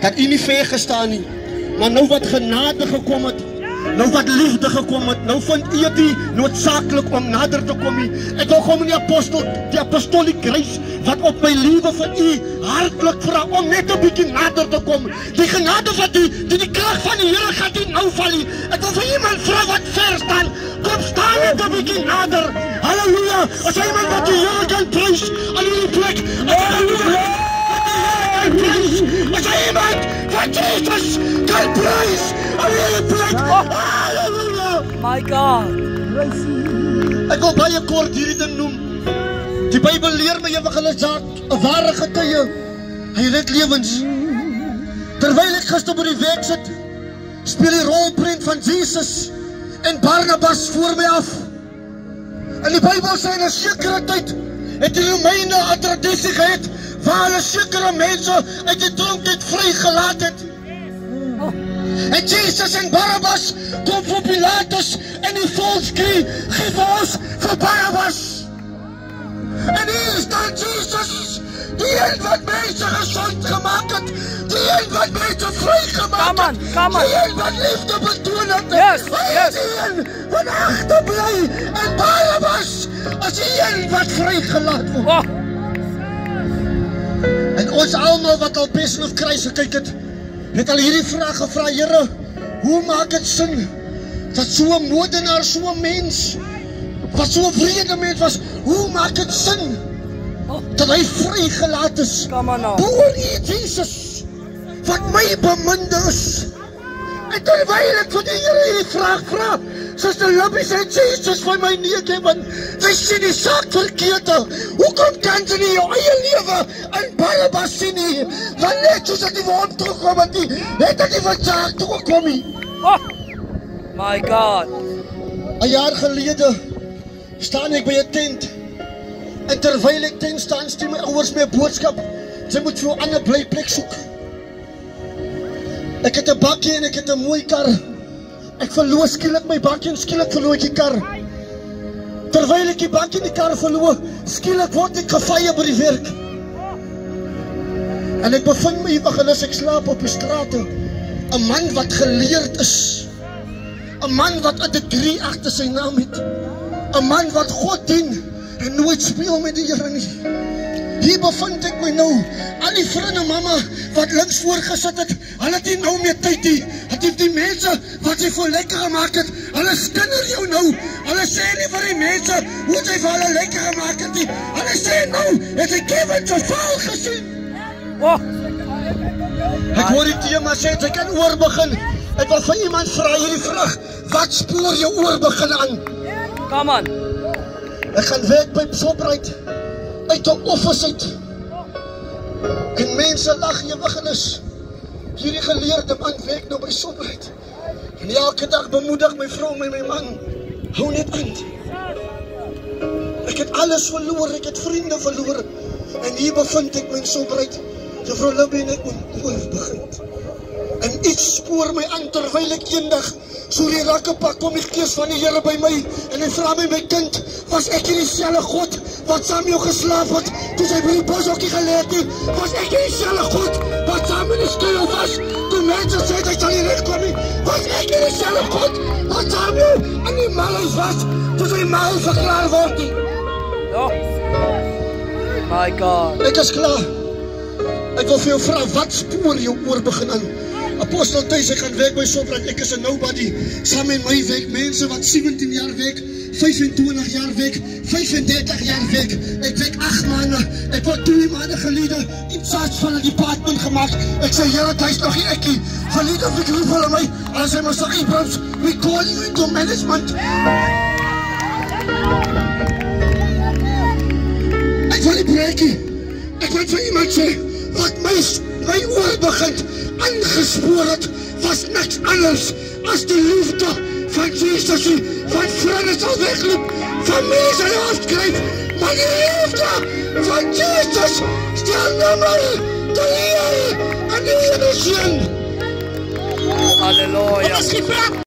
dat u nie ver gestaan nie. Maar nou wat genade gekom het, nou wat liefde gekom het, nou vind u dit noodsaaklik om nader te kom nie. Ek wil kom in die apostolic grace wat op my lewe vir u hartlik vra om net 'n bietjie nader te kom. Die genade wat die krag van die Here gaan die nou val nie. Ek wil vir iemand vra wat ver staan, kom staan net 'n bietjie nader. Halleluja. As iemand wat die Here kan prys aan hierdie plek. Halleluja. As iemand wat Jesus kan prys aan hierdie plek. Halleluja. My God. Ek wil baie kort hierdie ding noem. Die Bybel leer my evangelisat, 'n ware getuie. Hy red lewens. Terwyl ek gister by die werk sit, speel die rolprent van Jesus en Barnabas voor my af. En die Bybel sê in 'n sekere tyd het die Romeine 'n tradisie gehad waar hulle sekere mense uit die tronk vrygelaat het. En Jesus en Barabbas kom voor Pilatus en die volk skree, geef ons vir Barabbas. En hier staan Jesus, die een wat mense gesond gemaak het, die een wat mense vrygemaak het, die een wat liefde betoon het, die een wat agterbly, en Barabbas as die een wat vrygelaat word. En ons almal wat al Passion of Christ gekyk het al hierdie vraag gevra, Here, hoe maak het sin dat so'n moordenaar, so'n mens, wat so'n vrede mens was, hoe maak het sin dat hy vrygelaat is? Boor U Jesus, wat my beminde is. En terwyl ek vir die Here hierdie vraag vra, Suster Libby sê Jesus vir my nee, want sy sien die saak verkeerd. Hoekom kan sy nie jou eie lewe in Barabbas sien nie? Want net soos dat die vir hom terugkom het nie, het hy van saak toegekom nie. My God. 'n jaar gelede staan ek by 'n tent. En terwyl ek tent staan, stuur my ouers my 'n boodskap. Sy moet vir 'n ander blyplek soek. Ek het 'n bakkie en ek het 'n mooi kar. Ek verloor skielik my bakkie en skielik verloor ek die kar. Terwyl ek die bakkie en die kar verloor, skielik word ek gevye by die werk. En ek bevind my evangelis, ek slaap op die strate. 'n man wat geleerd is. 'n man wat 'n degree agter sy naam het. 'n man wat God dien en nooit speel met die Here nie. Hier bevind ek my nou. Al die vriende mamma wat links voor gesit het, hulle het nie nou meer tyd nie. Het die mense wat sy voor lekker gemaak het, hulle skinder jou nou. Hulle sê nie vir die mense hoe sy vir hulle lekker gemaak het nie. Hulle sê nou, het hy Kevin se val gesien. Ek hoor die tema sê, sy kan oor begin. Ek wil vir iemand vra hierdie vraag, wat spoor jou oor begin aan? Come on. Ek gaan werk by Shoprite, uit die office uit. En mense lag evangelis. Hierdie geleerde man werk nou by Shoprite. En elke dag bemoedig my vrou en my man, hou net aan. Ek het alles verloor, ek het vriende verloor. En hier bevind ek my Shoprite. Juffrou Libby en ek moet oor begin. En iets spoor my aan terwyl ek eendag so die rakkepak kom die gees van die Here by my en hy vra my kind, was ek dieselfde God wat saam jou geslaap het toe sy by die boshokkie geleer het? Was ek dieselfde God wat saam in die skuil was toe mense sê dat jy nie regkom nie? Was ek dieselfde God wat saam jou in die malhuis was toe sy mal verklaar word nie? My God. Ek is klaar. Ek wil vir jou vra, wat spoor jou oor begin aan? Apostel Thuis, ek gaan werk by Shoprite, ek is 'n nobody. Saam met my werk mense wat 17 jaar werk, 25 jaar werk, 35 jaar werk. Ek werk 8 maande, ek word 2 maande gelede in charge van 'n department gemaak. Ek sê, Here, thuis nog nie ekkie. Verlede of ek roep hulle my, hulle sê, Mr. Abrams, we call you into management. Ek wil nie breekie. Ek wil vir iemand sê, wat my oor begin aangespoor het, was niks anders as die liefde van Jesus, van vriende sal wegloop, familie sal afskryf, maar die liefde van Jesus stel nummer die Here en die Here seën. Halleluja.